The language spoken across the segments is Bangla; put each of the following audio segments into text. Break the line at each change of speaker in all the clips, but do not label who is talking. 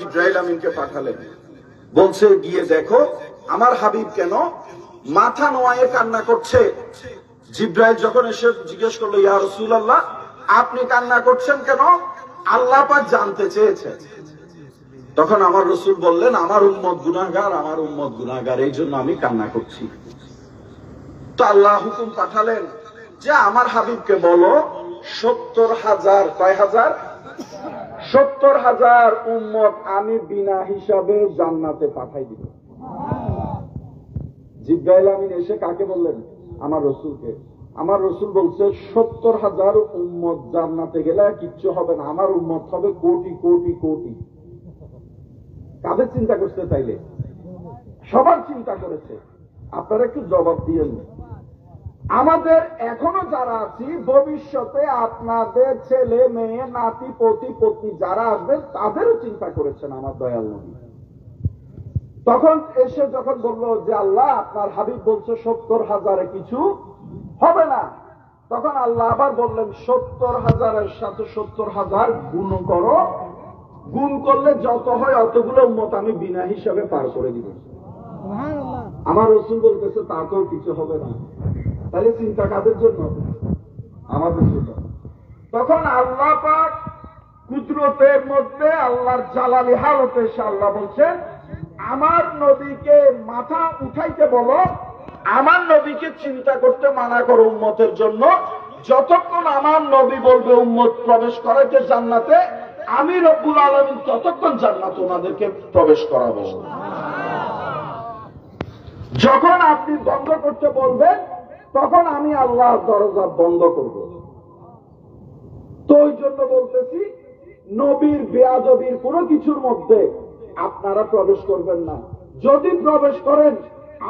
জিবরাইল আমিনকে পাঠালেন, বলছে গিয়ে দেখো আমার হাবিব কেন মাথা নোয়ায়ে কান্না করছে। জিবরাইল যখন এসে জিজ্ঞেস করলো, ইয়া রাসূলুল্লাহ আপনি কান্না করছেন কেন? আল্লাহ পাক জানতে চেয়েছেন। তখন আমার রাসূল বললেন, আমার উম্মত গুনাহগার, আমার উম্মত গুনাহগার, এই জন্য আমি কান্না করছি। তো আল্লাহ হুকুম পাঠালেন যে আমার হাবিবকে বলো 70,000, কয় হাজার? 70,000 উম্মত আমি বিনা হিসাবে জান্নাতে পাঠাই দিব। জিবরাইল আমিন এসে কাকে বললেন? আমার রাসূলকে। আমার রাসূল বলছে 70,000 উম্মত জান্নাতে গেলে কিচ্ছু হবে না, আমার উম্মত হবে কোটি কোটি কোটি। কাদের চিন্তা করতে চাইলে? সবার চিন্তা করেছে। আপনারা একটু জবাব দিয়েন। আমাদের এখনো যারা আছি, ভবিষ্যতে আপনাদের ছেলে মেয়ে নাতি পতি পত্নী যারা আসবে তাদেরও চিন্তা করেছেন আমার দয়াল নবী। তখন এসে যখন বলল যে আল্লাহ আপনার হাবিব বলছে 70,000 কিছু হবে না, তখন আল্লাহ আবার বললেন 70,000-এর সাথে 70,000 গুণ করো, গুণ করলে যত হয় অতগুলো উম্মত আমি বিনা হিসাবে পার করে দিব। আমার রাসূল বলতেছে তাতেও কিছু হবে না। তাহলে চিন্তা কাদের জন্য? আমাদের জন্য। তখন আল্লাহ পাক কুদরতের মধ্যে আল্লাহর জালালি হালতে এসে আল্লাহ বলছেন, আমার নবীকে মাথা উঠাইতে বলো, আমার নবীকে চিন্তা করতে মানা করো উম্মতের জন্য। যতক্ষণ আমার নবী বলবে উম্মত প্রবেশ করাইতে জান্নাতে, আমি রব্বুল আলামিন ততক্ষণ জান্নাতে ওনাদেরকে প্রবেশ করাবো। যখন আপনি বন্ধ করতে বলবেন তখন আমি আল্লাহর দরজা বন্ধ করব। তো ওই জন্য বলতেছি, নবীর বেয়াদবির কোনো কিছুর মধ্যে আপনারা প্রবেশ করবেন না। যদি প্রবেশ করেন,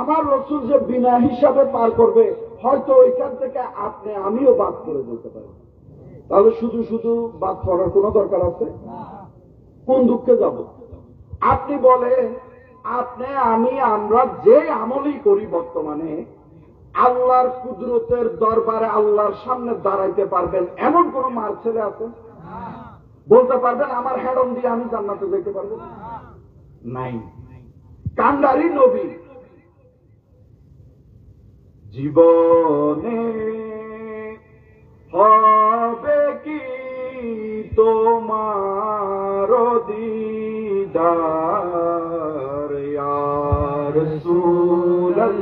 আমার রাসূল যে বিনা হিসাবে পার করবে, হয়তো ওইখান থেকে আপনি আমিও বাদ করে যেতে পারি। তাহলে শুধু শুধু বাদ করার কোনো দরকার আছে? কোন দুঃখে যাব? আপনি বলেন, আপনি আমি আমরা যে আমলই করি বর্তমানে, আল্লাহর কুদরতের দরবারে আল্লাহর সামনে দাঁড়াইতে পারবেন এমন কোন মার ছেলে আছে? বলতে পারবেন আমার হেডম দিয়ে আমি জান্নাতে যেতে পারবো? নাই। কান্ডারি নবী জীবনে হবে কি তোমার দিদার ইয়া রাসূলুল্লাহ,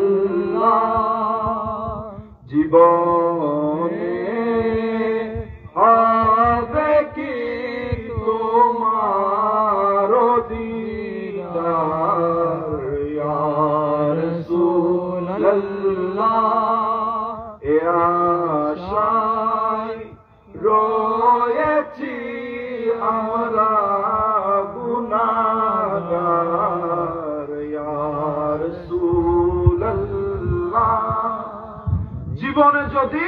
জীবনে হবে কি তোমার দিদার ইয়া রাসূলুল্লাহ, এ আশায় রয়েছি আমরা গুনাহগার ইয়া রাসূলুল্লাহ। জীবনে যদি